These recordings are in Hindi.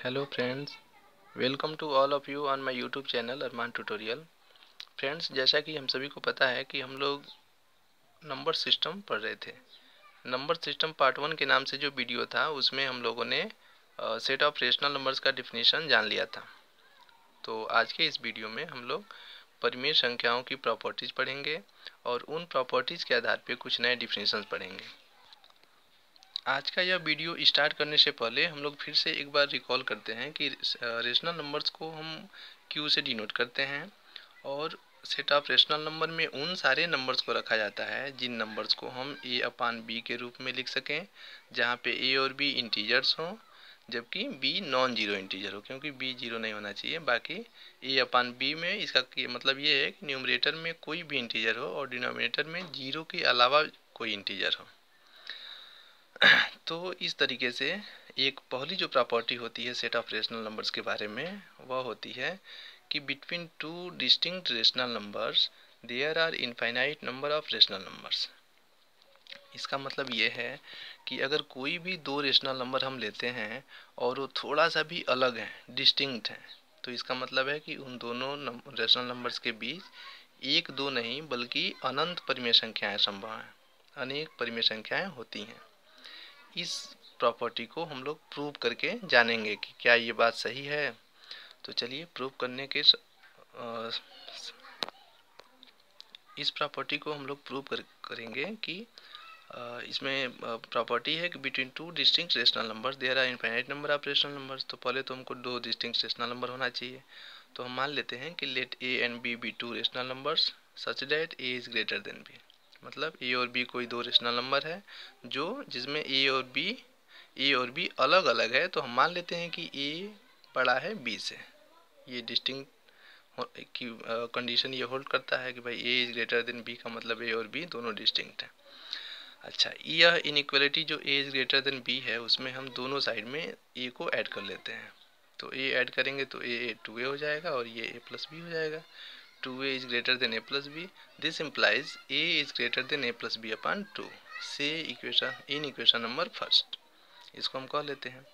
Hello friends, welcome to all of you on my YouTube channel Arman tutorial. Friends, जैसा कि हम सभी को पता है कि हम लोग नंबर सिस्टम पढ़ रहे थे। नंबर सिस्टम पार्ट 1 के नाम से जो वीडियो था उसमें हम लोगों ने सेट ऑफ रेशनल नंबर्स का डिफिनीशन जान लिया था। तो आज के इस वीडियो में हम लोग परिमेय संख्याओं की प्रॉपर्टीज़ पढ़ेंगे और उन प्रॉपर्टीज़ के आधार पर कुछ नए डिफिनीशंस पढ़ेंगे। आज का यह वीडियो स्टार्ट करने से पहले हम लोग फिर से एक बार रिकॉल करते हैं कि रेशनल नंबर्स को हम क्यू से डिनोट करते हैं और सेट ऑफ रेशनल नंबर में उन सारे नंबर्स को रखा जाता है जिन नंबर्स को हम ए अपान बी के रूप में लिख सकें, जहाँ पे ए और बी इंटीजर्स हों जबकि बी नॉन जीरो इंटीजर हो, क्योंकि बी जीरो नहीं होना चाहिए। बाकी ए अपान बी में इसका मतलब ये है कि न्यूमरेटर में कोई भी इंटीजर हो और डिनोमिनेटर में जीरो के अलावा कोई इंटीजर हो। तो इस तरीके से एक पहली जो प्रॉपर्टी होती है सेट ऑफ रेशनल नंबर्स के बारे में वह होती है कि between two distinct rational numbers there are infinite number of rational numbers. इसका मतलब ये है कि अगर कोई भी दो रेशनल नंबर हम लेते हैं और वो थोड़ा सा भी अलग है, डिस्टिंक्ट है, तो इसका मतलब है कि उन दोनों रेशनल नंबर्स के बीच एक दो नहीं बल्कि अनंत परिमेय संख्याएं संभव हैं, अनेक परिमेय संख्याएं होती हैं। इस प्रॉपर्टी को हम लोग प्रूव करके जानेंगे कि क्या ये बात सही है। तो चलिए प्रूव करने के इस प्रॉपर्टी को हम लोग प्रूव करेंगे कि इसमें प्रॉपर्टी है कि between two distinct rational numbers there are infinite number of rational numbers. तो पहले तो हमको दो डिस्टिंक्ट रेशनल नंबर होना चाहिए। तो हम मान लेते हैं कि let A and B B two rational numbers such that A is greater than B. मतलब ए और बी कोई दो रेशनल नंबर है जो जिसमें ए और बी अलग अलग है। तो हम मान लेते हैं कि ए बड़ा है बी से। ये डिस्टिंक्ट की कंडीशन ये होल्ड करता है कि भाई ए इज ग्रेटर देन बी का मतलब ए और बी दोनों डिस्टिंक्ट है। अच्छा, यह इनइक्वालिटी जो ए इज ग्रेटर देन बी है उसमें हम दोनों साइड में ए को ऐड कर लेते हैं। तो ए ऐड करेंगे तो ए 2a हो जाएगा और ये a प्लस बी हो जाएगा। 2a is greater than a plus B, this implies a is greater than a plus B upon 2 से इक्वेशन नंबर फर्स्ट इसको हम कह लेते हैं।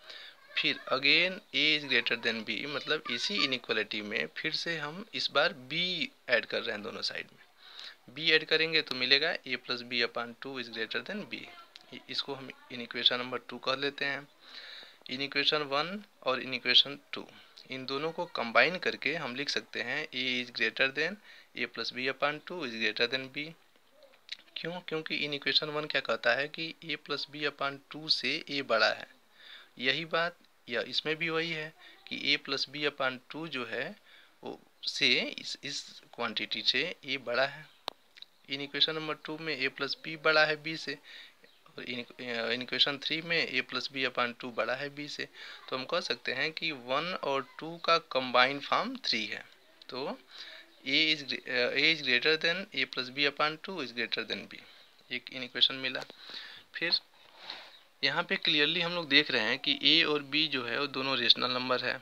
फिर again a is greater than b, मतलब इसी इनइक्वालिटी में फिर से हम इस बार b ऐड कर रहे हैं दोनों साइड में। b ऐड करेंगे तो मिलेगा a plus B upon 2 is greater than b। इसको हम इनइक्वेशन नंबर 2 कह लेते हैं। इनइक्वेशन 1 और इनइक्वेशन 2 इन दोनों को कंबाइन करके हम लिख सकते हैं a is greater than a plus B upon 2 is greater than b। क्यों? क्योंकि इनइक्वेशन 1 क्या कहता है कि a प्लस बी अपॉन 2 से a बड़ा है। यही बात या इसमें भी वही है कि a प्लस बी अपॉन 2 जो है वो से इस क्वांटिटी से a बड़ा है। इनइक्वेशन नंबर 2 में a प्लस बी बड़ा है b से और इक्वेशन 3 में a प्लस बी अपॉन 2 बड़ा है b से। तो हम कह सकते हैं कि 1 और 2 का कंबाइंड फॉर्म 3 है। तो a is greater than a plus B upon 2 is greater than b, एक इक्वेशन मिला। फिर यहाँ पे क्लियरली हम लोग देख रहे हैं कि a और b जो है वो दोनों रेशनल नंबर है,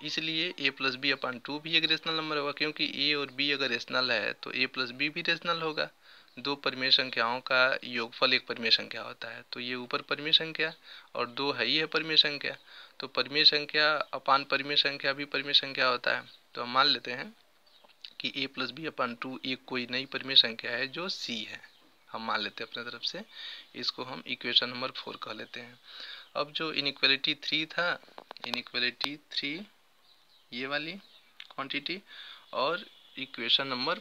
इसलिए a प्लस बी अपॉन 2 भी एक रेशनल नंबर होगा। क्योंकि a और b अगर रेशनल है तो a प्लस बी भी रेशनल होगा। दो परिमेय संख्याओं का योगफल एक परिमेय संख्या होता है, तो ये ऊपर परिमेय संख्या और दो है ही है परिमेय संख्या। तो परिमेय संख्या अपान परिमेय संख्या भी परिमेय संख्या होता है। तो हम मान लेते हैं कि a प्लस बी अपॉन 2 एक कोई नई परिमेय संख्या है जो c है। हम मान लेते हैं अपने तरफ से, इसको हम इक्वेशन नंबर 4 कह लेते हैं। अब जो इनइक्वालिटी 3 था, इनइक्वालिटी 3 ये वाली क्वांटिटी और इक्वेशन नंबर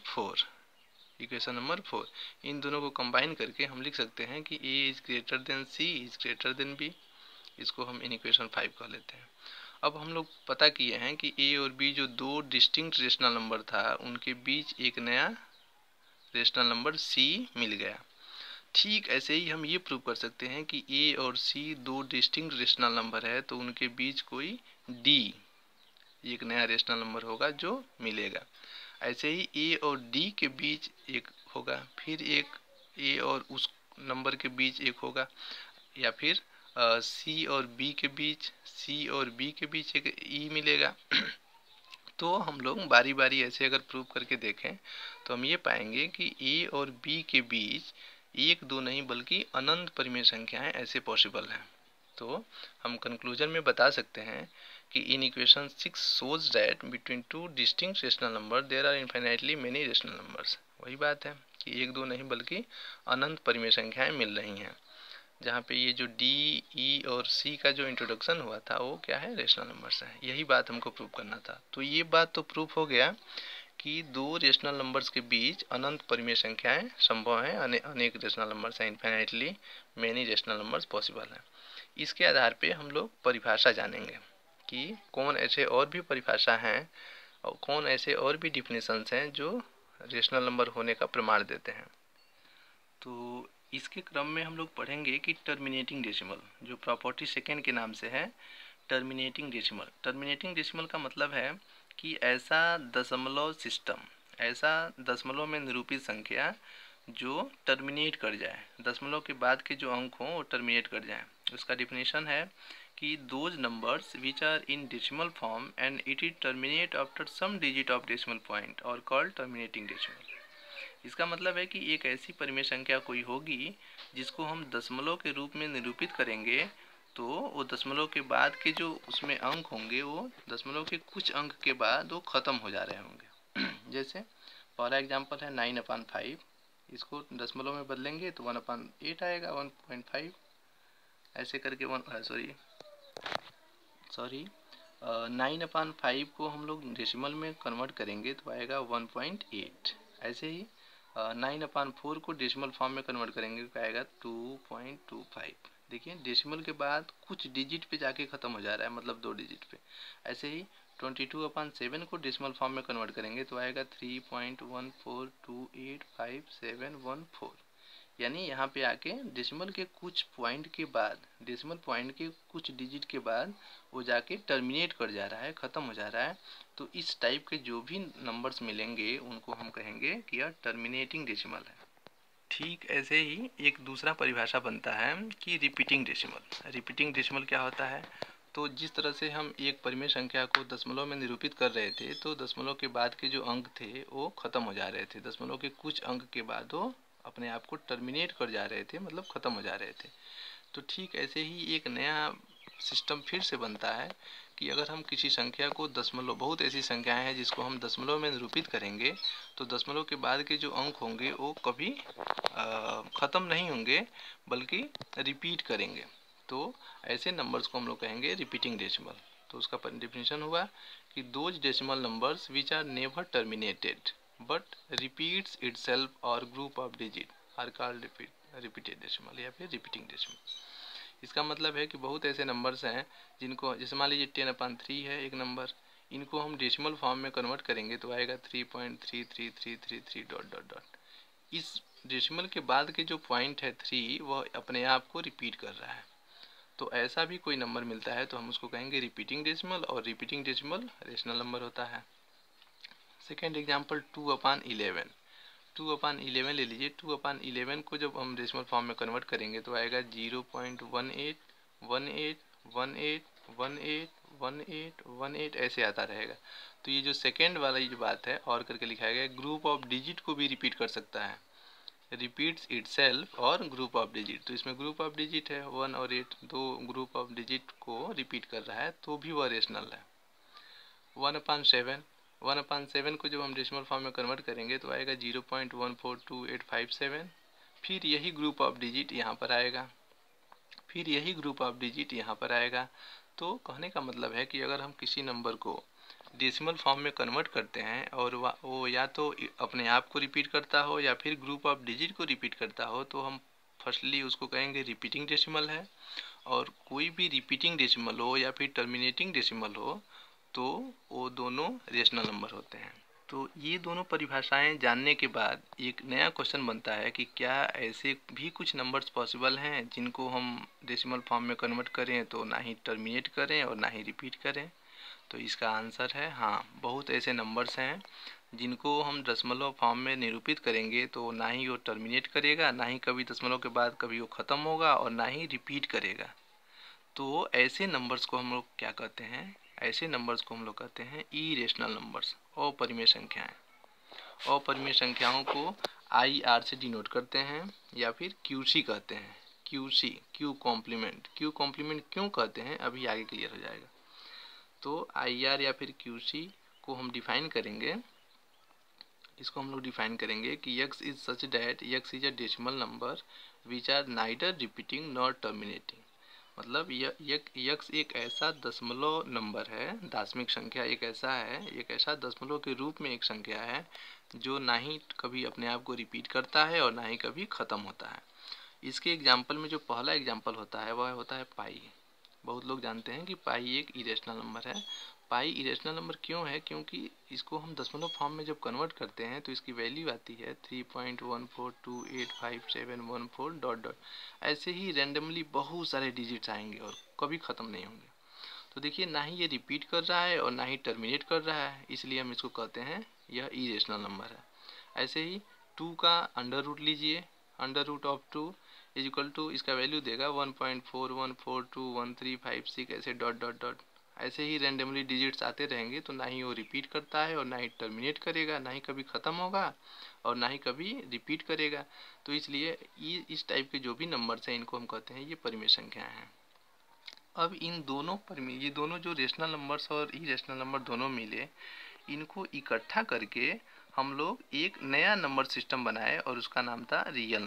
4 इन दोनों को कंबाइन करके हम लिख सकते हैं कि a is greater then c is greater than b। इसको हम इन इक्वेशन 5 कह लेते हैं। अब हम लोग पता किए हैं कि a और b जो दो डिस्टिंक्ट रेशनल नंबर था उनके बीच एक नया रेशनल नंबर c मिल गया। ठीक ऐसे ही हम ये प्रूव कर सकते हैं कि a और c दो डिस्टिंक्ट रेशनल नंबर है तो उनके बीच कोई d एक नया रेशनल नंबर होगा जो मिलेगा। ऐसे ही a और d के बीच एक होगा, फिर एक a और उस नंबर के बीच एक होगा, या फिर c और b के बीच एक e मिलेगा। तो हम लोग बारी बारी ऐसे अगर प्रूव करके देखें तो हम ये पाएंगे कि a और b के बीच एक दो नहीं बल्कि अनंत परिमेय संख्याएं ऐसे पॉसिबल हैं। तो हम कंक्लूजन में बता सकते हैं कि in equation 6 shows that between two distinct rational numbers there are infinitely many rational numbers। वही बात है कि एक दो नहीं बल्कि अनंत परिमेय संख्याएं मिल रही हैं, जहाँ पे ये जो डी, ई और सी का जो इंट्रोडक्शन हुआ था वो क्या है, रेशनल नंबर्स है। यही बात हमको प्रूव करना था। तो ये बात तो प्रूफ हो गया कि दो रेशनल नंबर्स के बीच अनंत परिमेय संख्याएं संभव हैं, अनेक रेशनल नंबर्स हैं, infinitely many rational numbers possible हैं। इसके आधार पे हम लोग परिभाषा जानेंगे कि कौन ऐसे और भी परिभाषा हैं और कौन ऐसे और भी डिफिनेशंस हैं जो रेशनल नंबर होने का प्रमाण देते हैं। तो इसके क्रम में हम लोग पढ़ेंगे कि टर्मिनेटिंग डेसिमल, जो प्रॉपर्टी सेकेंड के नाम से है टर्मिनेटिंग डेसिमल। टर्मिनेटिंग डेसिमल का मतलब है कि ऐसा दशमलव सिस्टम, ऐसा दशमलव में निरूपित संख्या जो टर्मिनेट कर जाए, दशमलव के बाद के जो अंक हों वो टर्मिनेट कर जाए। उसका डिफिनेशन है कि those numbers which are in decimal form and it is terminate after some digit of decimal point और कॉल्ड टर्मिनेटिंग डेसिमल। इसका मतलब है कि एक ऐसी परिमेय संख्या कोई होगी जिसको हम दशमलव के रूप में निरूपित करेंगे, तो वो दशमलव के बाद के जो उसमें अंक होंगे वो दशमलव के कुछ अंक के बाद वो ख़त्म हो जा रहे होंगे। जैसे पहला एग्जांपल है 9/5, इसको दशमलव में बदलेंगे तो 1/8 आएगा, 1.5 ऐसे करके 9/5 को हम लोग डेसिमल में कन्वर्ट करेंगे तो आएगा 1.8। ऐसे ही 9/4 को डेसिमल फॉर्म में कन्वर्ट करेंगे तो आएगा 2.25। देखिए डेसिमल के बाद कुछ डिजिट पे जाके ख़त्म हो जा रहा है, मतलब 2 डिजिट पे। ऐसे ही 22/7 को डेसिमल फॉर्म में कन्वर्ट करेंगे तो आएगा 3.14285714। यानी यहाँ पे आके डेसिमल के कुछ पॉइंट के बाद, डेसिमल पॉइंट के कुछ डिजिट के बाद वो जाके टर्मिनेट कर जा रहा है, ख़त्म हो जा रहा है। तो इस टाइप के जो भी नंबर्स मिलेंगे उनको हम कहेंगे कि यह टर्मिनेटिंग डेसिमल है। ठीक ऐसे ही एक दूसरा परिभाषा बनता है कि रिपीटिंग डेसिमल। रिपीटिंग डेसिमल क्या होता है, तो जिस तरह से हम एक परिमेय संख्या को दशमलव में निरूपित कर रहे थे तो दशमलव के बाद के जो अंक थे वो ख़त्म हो जा रहे थे, दशमलव के कुछ अंक के बाद वो अपने आप को टर्मिनेट कर जा रहे थे, मतलब ख़त्म हो जा रहे थे। तो ठीक ऐसे ही एक नया सिस्टम फिर से बनता है कि अगर हम किसी संख्या को दशमलव, बहुत ऐसी संख्याएं हैं जिसको हम दशमलव में निरूपित करेंगे तो दशमलव के बाद के जो अंक होंगे वो कभी ख़त्म नहीं होंगे बल्कि रिपीट करेंगे। तो ऐसे नंबर्स को हम लोग कहेंगे रिपीटिंग डेसिमल। तो उसका डेफिनेशन हुआ कि those decimal numbers which are never terminated but repeats itself और group of digit are called repeated decimal या फिर रिपीटिंग डेसिमल। इसका मतलब है कि बहुत ऐसे नंबर्स हैं जिनको, जैसे मान लीजिए 10/3 है एक नंबर, इनको हम डेसिमल फॉर्म में कन्वर्ट करेंगे तो आएगा 3.33333 डॉट डॉट डॉट। इस डेसिमल के बाद के जो पॉइंट है 3 वह अपने आप को रिपीट कर रहा है। तो ऐसा भी कोई नंबर मिलता है तो हम उसको कहेंगे रिपीटिंग डेसिमल, और रिपीटिंग डेसिमल रेशनल नंबर होता है। Second example 2/11। 2/11 ले लीजिए। 2/11 को जब हम डेसिमल फॉर्म में कन्वर्ट करेंगे तो आएगा 0.1818181818 ऐसे आता रहेगा। तो ये जो सेकेंड वाला ये जो बात है और करके लिखा गया, ग्रुप ऑफ डिजिट को भी रिपीट कर सकता है, रिपीट्स इटसेल्फ और ग्रुप ऑफ डिजिट। तो इसमें ग्रुप ऑफ डिजिट है 1 और 8, दो ग्रुप ऑफ डिजिट को रिपीट कर रहा है तो भी वह रेशनल है। 1/7 को जब हम डेसिमल फॉर्म में कन्वर्ट करेंगे तो आएगा 0.142857। फिर यही ग्रुप ऑफ डिजिट यहाँ पर आएगा, फिर यही ग्रुप ऑफ डिजिट यहाँ पर आएगा। तो कहने का मतलब है कि अगर हम किसी नंबर को डेसिमल फॉर्म में कन्वर्ट करते हैं और वो या तो अपने आप को रिपीट करता हो या फिर ग्रुप ऑफ डिजिट को रिपीट करता हो तो हम फर्स्टली उसको कहेंगे रिपीटिंग डेसिमल है। और कोई भी रिपीटिंग डेसिमल हो या फिर टर्मिनेटिंग डेसिमल हो तो वो दोनों रेशनल नंबर होते हैं। तो ये दोनों परिभाषाएं जानने के बाद एक नया क्वेश्चन बनता है कि क्या ऐसे भी कुछ नंबर्स पॉसिबल हैं जिनको हम डेसिमल फॉर्म में कन्वर्ट करें तो ना ही टर्मिनेट करें और ना ही रिपीट करें। तो इसका आंसर है हाँ, बहुत ऐसे नंबर्स हैं जिनको हम दशमलव फॉर्म में निरूपित करेंगे तो ना ही वो टर्मिनेट करेगा, ना ही कभी दशमलव के बाद कभी वो ख़त्म होगा और ना ही रिपीट करेगा। तो ऐसे नंबर्स को हम लोग क्या कहते हैं, ऐसे नंबर्स को हम लोग कहते हैं इरेशनल नंबर्स, अपरिमेय संख्याएं। अपरिमेय संख्याओं को IR से डिनोट करते हैं या फिर QC कहते हैं। क्यू कॉम्प्लीमेंट क्यों कहते हैं अभी आगे क्लियर हो जाएगा। तो IR या फिर QC को हम डिफाइन करेंगे, इसको हम लोग डिफाइन करेंगे कि x is such that x is a decimal number which are neither repeating not terminating. मतलब यक्स एक ऐसा दशमलव नंबर है, दार्शनिक संख्या एक ऐसा दशमलव के रूप में एक संख्या है जो ना ही कभी अपने आप को रिपीट करता है और ना ही कभी ख़त्म होता है। इसके एग्जाम्पल में जो पहला एग्जाम्पल होता है वह होता है पाई। बहुत लोग जानते हैं कि पाई एक इरेशनल नंबर है। पाई इरेशनल नंबर क्यों है? क्योंकि इसको हम दशमलव फॉर्म में जब कन्वर्ट करते हैं तो इसकी वैल्यू आती है 3.14285714 डॉट डॉट। ऐसे ही रैंडमली बहुत सारे डिजिट्स आएंगे और कभी ख़त्म नहीं होंगे। तो देखिए ना ही ये रिपीट कर रहा है और ना ही टर्मिनेट कर रहा है, इसलिए हम इसको कहते हैं यह इरेशनल नंबर है। ऐसे ही 2 का अंडर रूट लीजिए, under root of 2 is equal to इसका वैल्यू देगा 1.41421356 ऐसे डॉट डॉट डॉट। ऐसे ही रैंडमली डिजिट्स आते रहेंगे तो ना ही वो रिपीट करता है और ना ही टर्मिनेट करेगा, ना ही कभी ख़त्म होगा और ना ही कभी रिपीट करेगा। तो इसलिए इस टाइप के जो भी नंबर्स हैं इनको हम कहते हैं ये परिमेय संख्याएं हैं। अब इन दोनों ये दोनों जो रेशनल नंबर्स और इरेशनल नंबर दोनों मिले, इनको इकट्ठा करके हम लोग एक नया नंबर सिस्टम बनाए और उसका नाम था रियल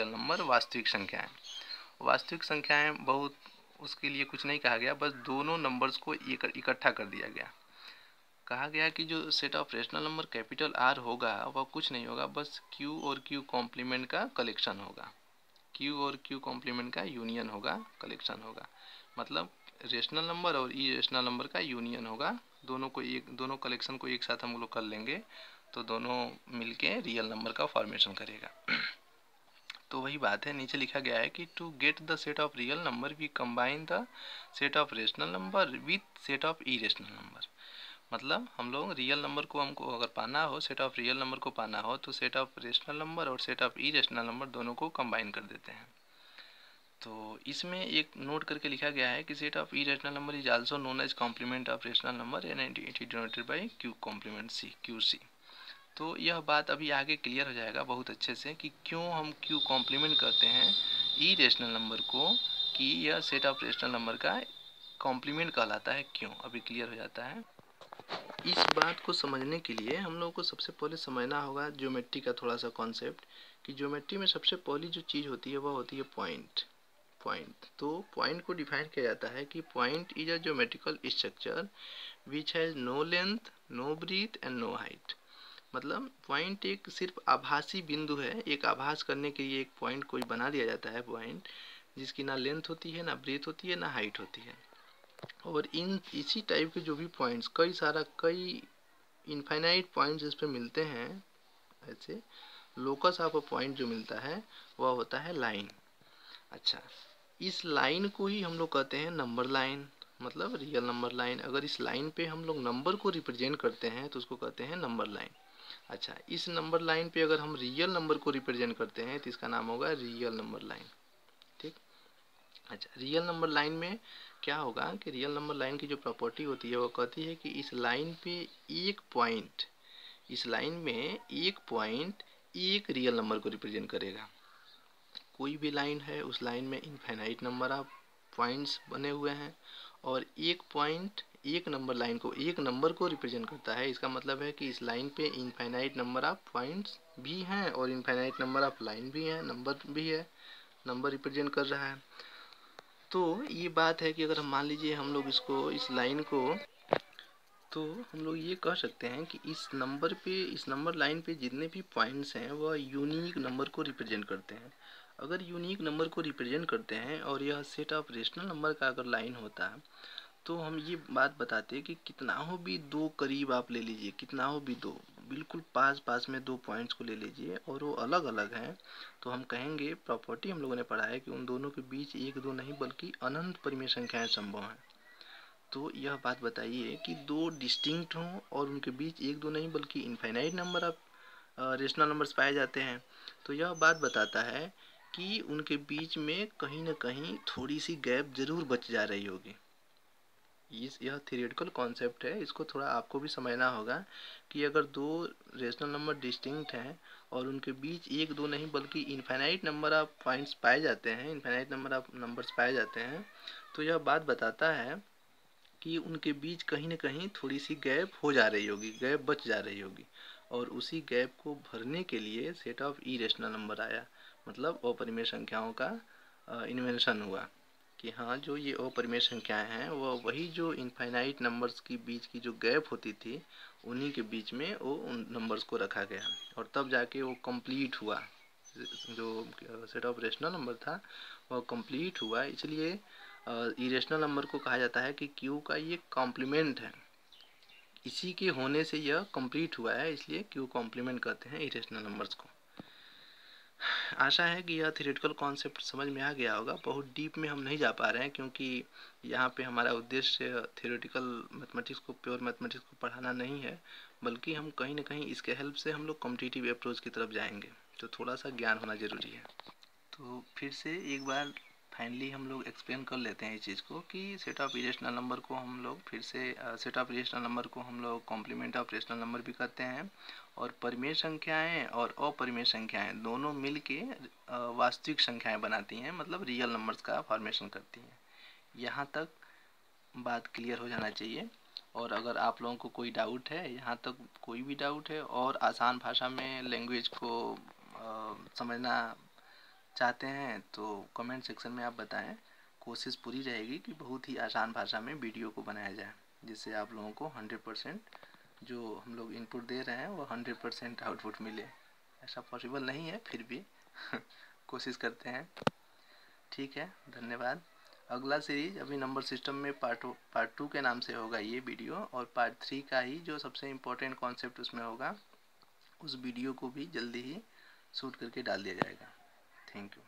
नंबर वास्तविक संख्याएं। वास्तविक संख्याएं बहुत, उसके लिए कुछ नहीं कहा गया, बस दोनों नंबर्स को इकट्ठा कर दिया गया। कहा गया कि जो set of rational number capital R होगा वह कुछ नहीं होगा, बस Q और Q कॉम्प्लीमेंट का कलेक्शन होगा। Q और Q कॉम्प्लीमेंट का यूनियन होगा, कलेक्शन होगा। मतलब रेशनल नंबर और इरेशनल नंबर का यूनियन होगा। दोनों कलेक्शन को एक साथ हम लोग कर लेंगे तो दोनों मिलके रियल नंबर का फॉर्मेशन करेगा। तो वही बात है, नीचे लिखा गया है कि to get the set of real number we combine the set of rational number with set of irrational number. मतलब हम लोग रियल नंबर को हमको अगर पाना हो, सेट ऑफ रियल नंबर को पाना हो तो सेट ऑफ रेशनल नंबर और सेट ऑफ इरेशनल नंबर दोनों को कंबाइन कर देते हैं। तो इसमें एक नोट करके लिखा गया है कि set of irrational number is also known as complement of rational number and it is denoted by Q complement C QC। तो यह बात अभी आगे क्लियर हो जाएगा बहुत अच्छे से कि क्यों हम Q कॉम्प्लीमेंट करते हैं ई रेशनल नंबर को, कि यह सेट ऑफ रेशनल नंबर का कॉम्प्लीमेंट कहलाता है, क्यों अभी क्लियर हो जाता है। इस बात को समझने के लिए हम लोगों को सबसे पहले समझना होगा ज्योमेट्री का थोड़ा सा कॉन्सेप्ट, कि ज्योमेट्री में सबसे पहली जो चीज़ होती है वह होती है पॉइंट। तो पॉइंट को डिफाइन किया जाता है कि point is a geometrical structure which has no length, no breath and no height. मतलब पॉइंट एक सिर्फ आभासी बिंदु है, एक आभास करने के लिए एक पॉइंट कोई बना दिया जाता है, पॉइंट जिसकी ना लेंथ होती है, ना ब्रीथ होती है, ना हाइट होती है। और इसी टाइप के जो भी पॉइंट्स कई इनफाइनाइट पॉइंट्स इस पे मिलते हैं, ऐसे लोकस ऑफ अ पॉइंट जो मिलता है वह होता है लाइन। अच्छा, इस लाइन को ही हम लोग कहते हैं नंबर लाइन, मतलब रियल नंबर लाइन। अगर इस लाइन पे हम लोग नंबर को रिप्रेजेंट करते हैं तो उसको कहते हैं नंबर लाइन। अच्छा, इस नंबर लाइन पे अगर हम रियल नंबर को रिप्रेजेंट करते हैं तो इसका नाम होगा रियल नंबर लाइन। ठीक। अच्छा, रियल नंबर लाइन में क्या होगा कि रियल नंबर लाइन की जो प्रॉपर्टी होती है वो कहती है कि इस लाइन पे एक पॉइंट, इस लाइन में एक पॉइंट एक रियल नंबर को रिप्रेजेंट करेगा। कोई भी लाइन है, उस लाइन में इनफाइनाइट नंबर ऑफ पॉइंट्स बने हुए हैं और एक पॉइंट एक नंबर को रिप्रेजेंट करता है। इसका मतलब है कि इस लाइन पे इनफाइनाइट नंबर ऑफ पॉइंट्स भी हैं और इनफाइनाइट नंबर ऑफ लाइन भी हैं, नंबर भी है, नंबर रिप्रेजेंट कर रहा है। तो ये बात है कि अगर हम मान लीजिए हम लोग इस लाइन को, तो हम लोग ये कह सकते हैं कि इस नंबर लाइन पे जितने भी पॉइंट्स हैं वह यूनिक नंबर को रिप्रेजेंट करते हैं। अगर यूनिक नंबर को रिप्रेजेंट करते हैं और यह सेट ऑफ रेशनल नंबर का अगर लाइन होता है तो हम ये बात बताते हैं कि कितना हो भी दो करीब आप ले लीजिए, कितना हो भी दो बिल्कुल पास में दो पॉइंट्स को ले लीजिए और वो अलग अलग हैं, तो हम कहेंगे, प्रॉपर्टी हम लोगों ने पढ़ा है कि उन दोनों के बीच एक दो नहीं बल्कि अनंत परिमेय संख्याएं संभव हैं। तो यह बात बताइए कि दो डिस्टिंक्ट हों और उनके बीच एक दो नहीं बल्कि infinite number of rational numbers पाए जाते हैं, तो यह बात बताता है कि उनके बीच में कहीं ना कहीं थोड़ी सी गैप जरूर बच जा रही होगी। यह थियोरेटिकल कॉन्सेप्ट है, इसको थोड़ा आपको भी समझना होगा कि अगर दो रेशनल नंबर डिस्टिंक्ट हैं और उनके बीच एक दो नहीं बल्कि इनफाइनाइट नंबर ऑफ पॉइंट्स पाए जाते हैं, इनफाइनाइट नंबर ऑफ नंबर्स पाए जाते हैं, तो यह बात बताता है कि उनके बीच कहीं ना कहीं थोड़ी सी गैप हो जा रही होगी, गैप बच जा रही होगी, और उसी गैप को भरने के लिए सेट ऑफ इरेशनल नंबर आया, मतलब अपरिमेय संख्याओं का इन्वेंशन हुआ कि हाँ जो ये अपरिमेय संख्याएं हैं वह वही जो इनफाइनाइट नंबर्स के बीच की जो गैप होती थी उन्हीं के बीच में वो उन नंबर्स को रखा गया, और तब जाके वो कंप्लीट हुआ, जो सेट ऑफ रेशनल नंबर था वह कंप्लीट हुआ। इसलिए इरेशनल नंबर को कहा जाता है कि क्यू का ये कॉम्प्लीमेंट है, इसी के होने से यह कंप्लीट हुआ है, इसलिए क्यू कॉम्प्लीमेंट कहते हैं इरेशनल नंबर्स को। आशा है कि यह थ्योरेटिकल कॉन्सेप्ट समझ में आ गया होगा। बहुत डीप में हम नहीं जा पा रहे हैं क्योंकि यहाँ पे हमारा उद्देश्य थ्योरेटिकल मैथमेटिक्स को, प्योर मैथमेटिक्स को पढ़ाना नहीं है, बल्कि हम कहीं ना कहीं इसके हेल्प से हम लोग कॉम्पिटिटिव अप्रोच की तरफ जाएंगे, तो थोड़ा सा ज्ञान होना ज़रूरी है। तो फिर से एक बार फाइनली हम लोग एक्सप्लेन कर लेते हैं इस चीज़ को कि सेट ऑफ इरेशनल नंबर को हम लोग फिर से सेट ऑफ इरेशनल नंबर को हम लोग कॉम्प्लीमेंट ऑफ रेशनल नंबर भी कहते हैं, और परिमेय संख्याएं और अपरिमेय संख्याएं दोनों मिल के वास्तविक संख्याएं बनाती हैं, मतलब रियल नंबर्स का फॉर्मेशन करती हैं। यहाँ तक बात क्लियर हो जाना चाहिए। और अगर आप लोगों को कोई डाउट है, यहाँ तक कोई भी डाउट है और आसान भाषा में लैंग्वेज को समझना चाहते हैं तो कमेंट सेक्शन में आप बताएं। कोशिश पूरी रहेगी कि बहुत ही आसान भाषा में वीडियो को बनाया जाए, जिससे आप लोगों को 100% जो हम लोग इनपुट दे रहे हैं वो 100% आउटपुट मिले। ऐसा पॉसिबल नहीं है, फिर भी कोशिश करते हैं। ठीक है, धन्यवाद। अगला सीरीज अभी नंबर सिस्टम में पार्ट 2 के नाम से होगा ये वीडियो, और पार्ट 3 का ही जो सबसे इम्पोर्टेंट कॉन्सेप्ट उसमें होगा, उस वीडियो को भी जल्दी ही शूट करके डाल दिया जाएगा। Thank you.